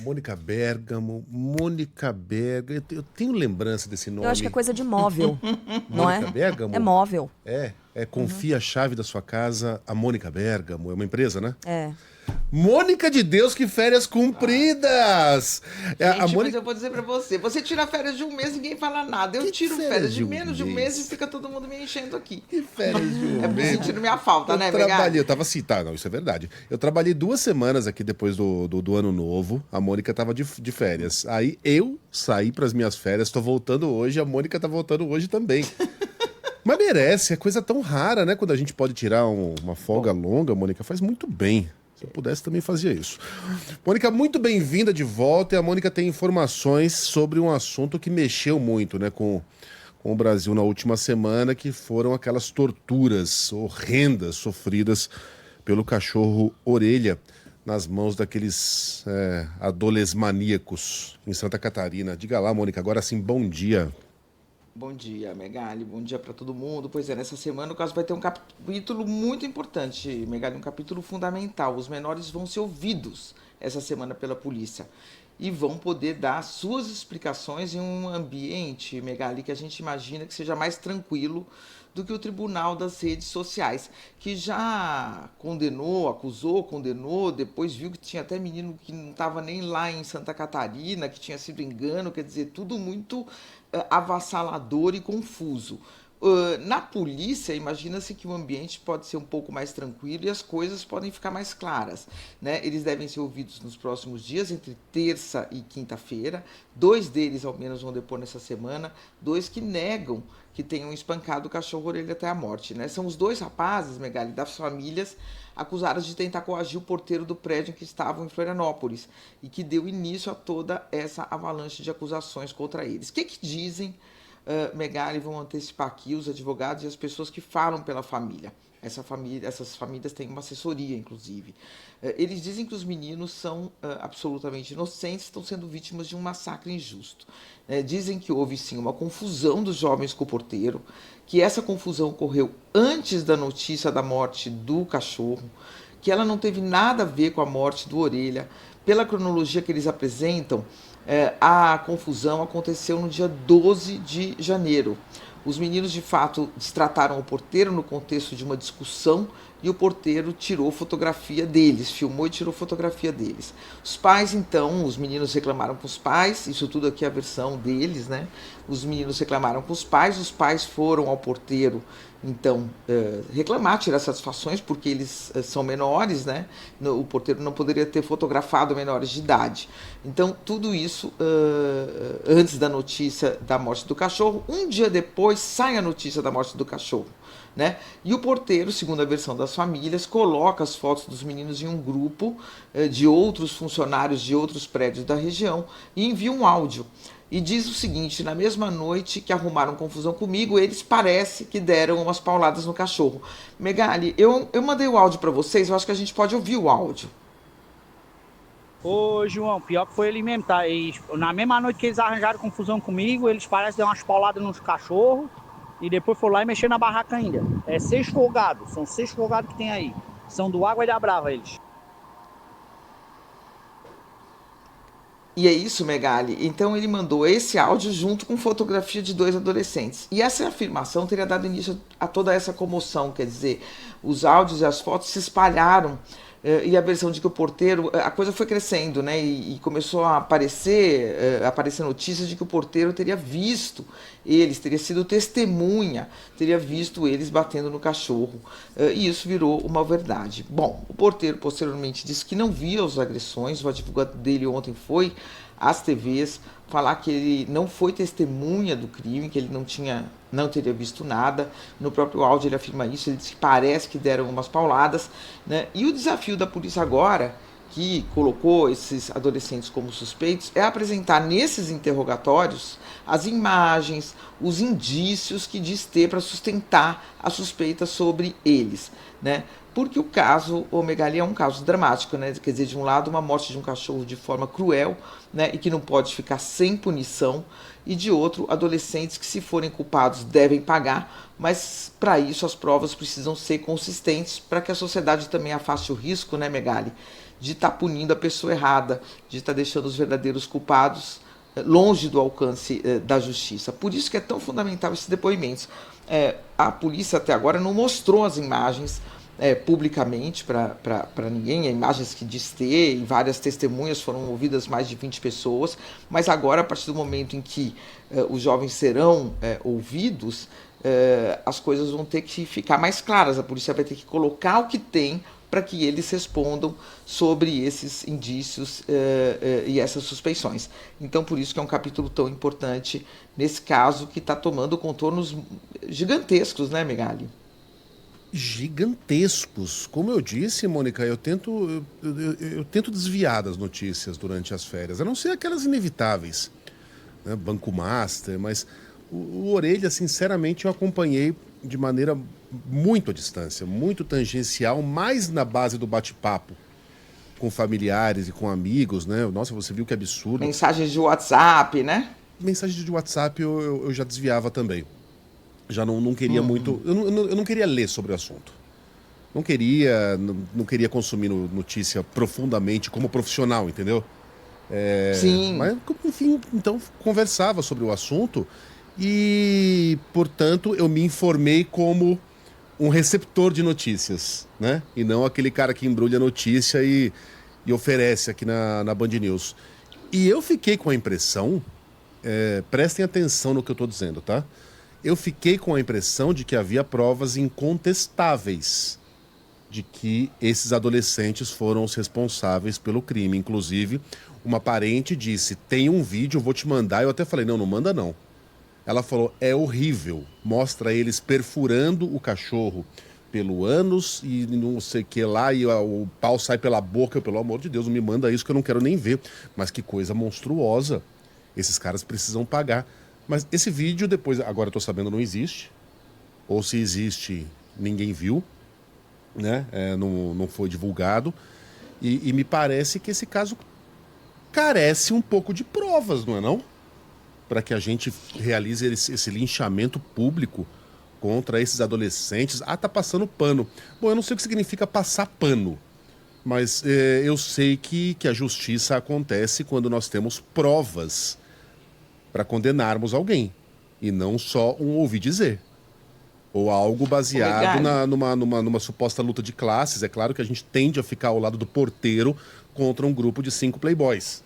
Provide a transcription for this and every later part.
Mônica Bergamo, Mônica Bergamo. Eu tenho lembrança desse Eu acho que é nome. coisa de móvel, não é? Mônica Bergamo? É móvel. Confia a chave da sua casa a Mônica Bergamo. É uma empresa, né? É. Mônica de Deus, que férias cumpridas! A Gente, mas Mônica. eu vou dizer pra você, você tira férias de um mês e ninguém fala nada. Eu Que tiro férias férias de de um menos de um mês e mês? fica todo mundo me enchendo aqui. Que férias de um mês? Sentindo minha falta, Eu né, trabalhei, Megali? eu tava assim, tá, não, isso é verdade. Eu trabalhei 2 semanas aqui depois do ano novo, a Mônica tava de férias. Aí eu saí pras minhas férias, tô voltando hoje, a Mônica tá voltando hoje também. Mas merece, é coisa tão rara, né? Quando a gente pode tirar uma folga longa, a Mônica faz muito bem. Se eu pudesse, também fazia isso. Mônica, muito bem-vinda de volta. E a Mônica tem informações sobre um assunto que mexeu muito, né, com o Brasil na última semana, que foram aquelas torturas horrendas sofridas pelo cachorro Orelha nas mãos daqueles adolesmaníacos em Santa Catarina. Diga lá, Mônica, agora sim, bom dia. Bom dia, Megali. Bom dia para todo mundo. Pois é, nessa semana o caso vai ter um capítulo muito importante, Megali, um capítulo fundamental. Os menores vão ser ouvidos essa semana pela polícia e vão poder dar suas explicações em um ambiente, Megali, que a gente imagina que seja mais tranquilo do que o tribunal das redes sociais, que já condenou, acusou, condenou, depois viu que tinha até menino que não estava nem lá em Santa Catarina, que tinha sido engano, quer dizer, tudo muito avassalador e confuso. Na polícia, imagina-se que o ambiente pode ser um pouco mais tranquilo e as coisas podem ficar mais claras, né? Eles devem ser ouvidos nos próximos dias, entre terça e quinta-feira. 2 deles, ao menos, vão depor nessa semana. 2 que negam que tenham espancado o cachorro Orelha até a morte, né? São os 2 rapazes, Megali, das famílias acusados de tentar coagir o porteiro do prédio em que estavam em Florianópolis e que deu início a toda essa avalanche de acusações contra eles. O que dizem, Megali, vão antecipar aqui os advogados e as pessoas que falam pela família. Essas famílias têm uma assessoria, inclusive. Eles dizem que os meninos são absolutamente inocentes, estão sendo vítimas de um massacre injusto. Dizem que houve, sim, uma confusão dos jovens com o porteiro, que essa confusão ocorreu antes da notícia da morte do cachorro, que ela não teve nada a ver com a morte do Orelha. Pela cronologia que eles apresentam, a confusão aconteceu no dia 12 de janeiro. Os meninos, de fato, destrataram o porteiro no contexto de uma discussão e o porteiro tirou fotografia deles, filmou e tirou fotografia deles. Os pais, então, os meninos reclamaram com os pais, isso tudo aqui é a versão deles, né? Os meninos reclamaram com os pais foram ao porteiro, então, reclamar, tirar satisfações, porque eles são menores, né? O porteiro não poderia ter fotografado menores de idade. Então, tudo isso antes da notícia da morte do cachorro. Um dia depois, sai a notícia da morte do cachorro, né? E o porteiro, segundo a versão das famílias, coloca as fotos dos meninos em um grupo de outros funcionários de outros prédios da região e envia um áudio. E diz o seguinte: na mesma noite que arrumaram confusão comigo, eles parece que deram umas pauladas no cachorro. Megali, eu mandei o áudio para vocês, eu acho que a gente pode ouvir o áudio. Ô, João, pior que foi ele mesmo, tá? Na mesma noite que eles arranjaram confusão comigo, eles parecem dar umas pauladas nos cachorros e depois foram lá e mexeram na barraca ainda. É 6 folgados, são 6 folgados que tem aí. São do Água e da Brava, eles. E é isso, Megali. Então ele mandou esse áudio junto com fotografia de 2 adolescentes. E essa afirmação teria dado início a toda essa comoção, quer dizer, os áudios e as fotos se espalharam e a versão de que o porteiro, a coisa foi crescendo, né? E começou a aparecer notícias de que o porteiro teria visto eles, teria sido testemunha, teria visto eles batendo no cachorro. E isso virou uma verdade. Bom, o porteiro posteriormente disse que não via as agressões, o advogado dele ontem foi às TVs falar que ele não foi testemunha do crime, que ele não teria visto nada. No próprio áudio ele afirma isso, ele disse que parece que deram umas pauladas, né? E o desafio da polícia agora, que colocou esses adolescentes como suspeitos, é apresentar nesses interrogatórios as imagens, os indícios que diz ter para sustentar a suspeita sobre eles, né? Porque o caso, o Megali, é um caso dramático, né? Quer dizer, de um lado, uma morte de um cachorro de forma cruel, né? E que não pode ficar sem punição, e de outro, adolescentes que, se forem culpados, devem pagar, mas para isso as provas precisam ser consistentes para que a sociedade também afaste o risco, né, Megali, de estar punindo a pessoa errada, de estar deixando os verdadeiros culpados longe do alcance da justiça. Por isso que é tão fundamental esses depoimentos. A polícia até agora não mostrou as imagens publicamente para ninguém, imagens que diz ter, e várias testemunhas, foram ouvidas mais de 20 pessoas, mas agora, a partir do momento em que os jovens serão ouvidos, as coisas vão ter que ficar mais claras. A polícia vai ter que colocar o que tem para que eles respondam sobre esses indícios e essas suspeições. Então, por isso que é um capítulo tão importante nesse caso, que está tomando contornos gigantescos, né, Megali? Gigantescos. Como eu disse, Mônica, eu tento desviar das notícias durante as férias, a não ser aquelas inevitáveis, né? Banco Master, mas o Orelha, sinceramente, eu acompanhei de maneira muito à distância, muito tangencial, mais na base do bate-papo com familiares e com amigos, né? Nossa, você viu que absurdo. Mensagens de WhatsApp, né? Mensagens de WhatsApp eu já desviava também. Já não queria muito... Eu não queria ler sobre o assunto. Não queria consumir notícia profundamente como profissional, entendeu? Sim. Mas, enfim, então conversava sobre o assunto e, portanto, eu me informei como um receptor de notícias, né? E não aquele cara que embrulha notícia e oferece aqui na Band News. E eu fiquei com a impressão... prestem atenção no que eu estou dizendo, tá? Eu fiquei com a impressão de que havia provas incontestáveis de que esses adolescentes foram os responsáveis pelo crime. Inclusive, uma parente disse, tem um vídeo, eu vou te mandar. Eu até falei, não manda não. Ela falou, é horrível. Mostra eles perfurando o cachorro pelo ânus e não sei o que lá, e o pau sai pela boca. Eu, pelo amor de Deus, não me manda isso que eu não quero nem ver. Mas que coisa monstruosa. Esses caras precisam pagar. Mas esse vídeo depois, agora eu tô sabendo, não existe. Ou se existe, ninguém viu, né? Não foi divulgado. E me parece que esse caso carece um pouco de provas, não é não? Para que a gente realize esse linchamento público contra esses adolescentes. Tá passando pano. Bom, eu não sei o que significa passar pano. Mas eu sei que a justiça acontece quando nós temos provas para condenarmos alguém. E não só um ouvir dizer. Ou algo baseado numa suposta luta de classes. É claro que a gente tende a ficar ao lado do porteiro contra um grupo de 5 playboys.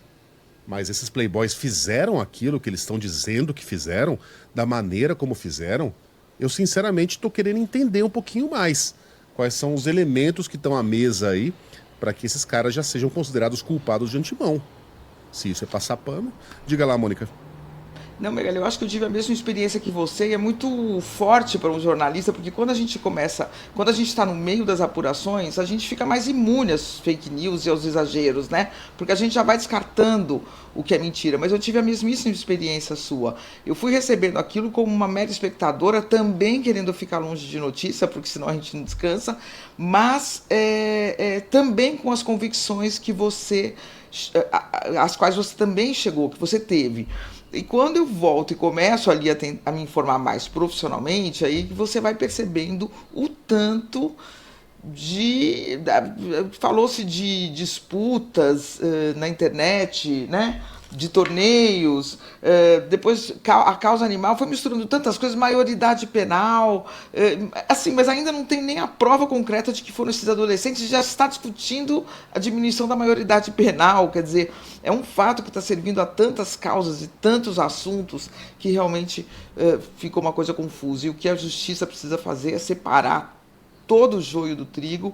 Mas esses playboys fizeram aquilo que eles estão dizendo que fizeram, da maneira como fizeram. Eu, sinceramente, estou querendo entender um pouquinho mais quais são os elementos que estão à mesa aí para que esses caras já sejam considerados culpados de antemão. Se isso é passar pano... Diga lá, Mônica. Não, Megali, eu acho que eu tive a mesma experiência que você, e é muito forte para um jornalista, porque quando a gente está no meio das apurações, a gente fica mais imune às fake news e aos exageros, né? Porque a gente já vai descartando o que é mentira. Mas eu tive a mesmíssima experiência sua. Eu fui recebendo aquilo como uma mera espectadora, também querendo ficar longe de notícia, porque senão a gente não descansa, mas também com as convicções que às quais você também chegou, que você teve. E quando eu volto e começo ali a me informar mais profissionalmente, aí você vai percebendo o tanto falou-se de disputas na internet, né? De torneios, depois a causa animal, foi misturando tantas coisas, maioridade penal, assim, mas ainda não tem nem a prova concreta de que foram esses adolescentes, já está discutindo a diminuição da maioridade penal, quer dizer, é um fato que está servindo a tantas causas e tantos assuntos que realmente ficou uma coisa confusa. E o que a justiça precisa fazer é separar todo o joio do trigo,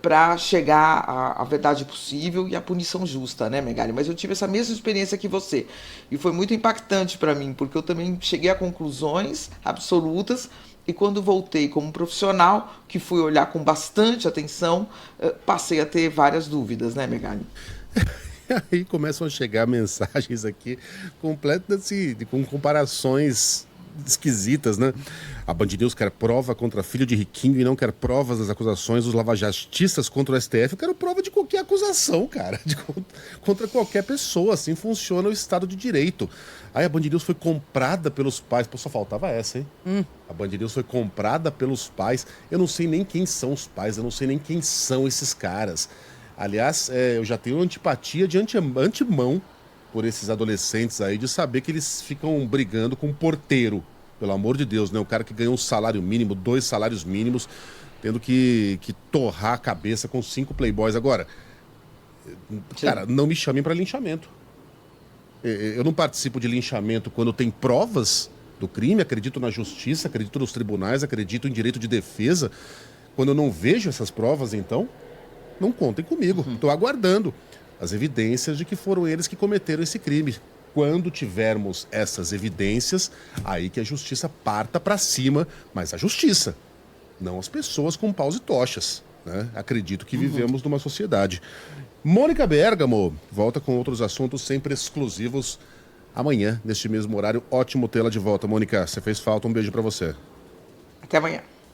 para chegar à verdade possível e à punição justa, né, Megali? Mas eu tive essa mesma experiência que você, e foi muito impactante para mim, porque eu também cheguei a conclusões absolutas, e quando voltei como profissional, que fui olhar com bastante atenção, passei a ter várias dúvidas, né, Megali? Aí começam a chegar mensagens aqui completas com comparações esquisitas, né? A Band News quer prova contra filho de riquinho e não quer provas das acusações dos lavajatistas contra o STF. Eu quero prova de qualquer acusação, cara. Contra qualquer pessoa. Assim funciona o Estado de Direito. Aí a Band News foi comprada pelos pais. Pô, só faltava essa, hein? A Band News foi comprada pelos pais. Eu não sei nem quem são os pais. Eu não sei nem quem são esses caras. Aliás, eu já tenho antipatia de antemão por esses adolescentes aí, de saber que eles ficam brigando com um porteiro. Pelo amor de Deus, né? O cara que ganha um salário mínimo, 2 salários mínimos, tendo que torrar a cabeça com 5 playboys. Agora, cara, não me chamem para linchamento. Eu não participo de linchamento quando tem provas do crime, acredito na justiça, acredito nos tribunais, acredito em direito de defesa. Quando eu não vejo essas provas, então, não contem comigo. Estou aguardando as evidências de que foram eles que cometeram esse crime. Quando tivermos essas evidências, aí que a justiça parta para cima, mas a justiça, não as pessoas com paus e tochas, né? Acredito que vivemos numa sociedade. Mônica Bergamo volta com outros assuntos sempre exclusivos amanhã, neste mesmo horário. Ótimo tê-la de volta, Mônica. Você fez falta, um beijo para você. Até amanhã.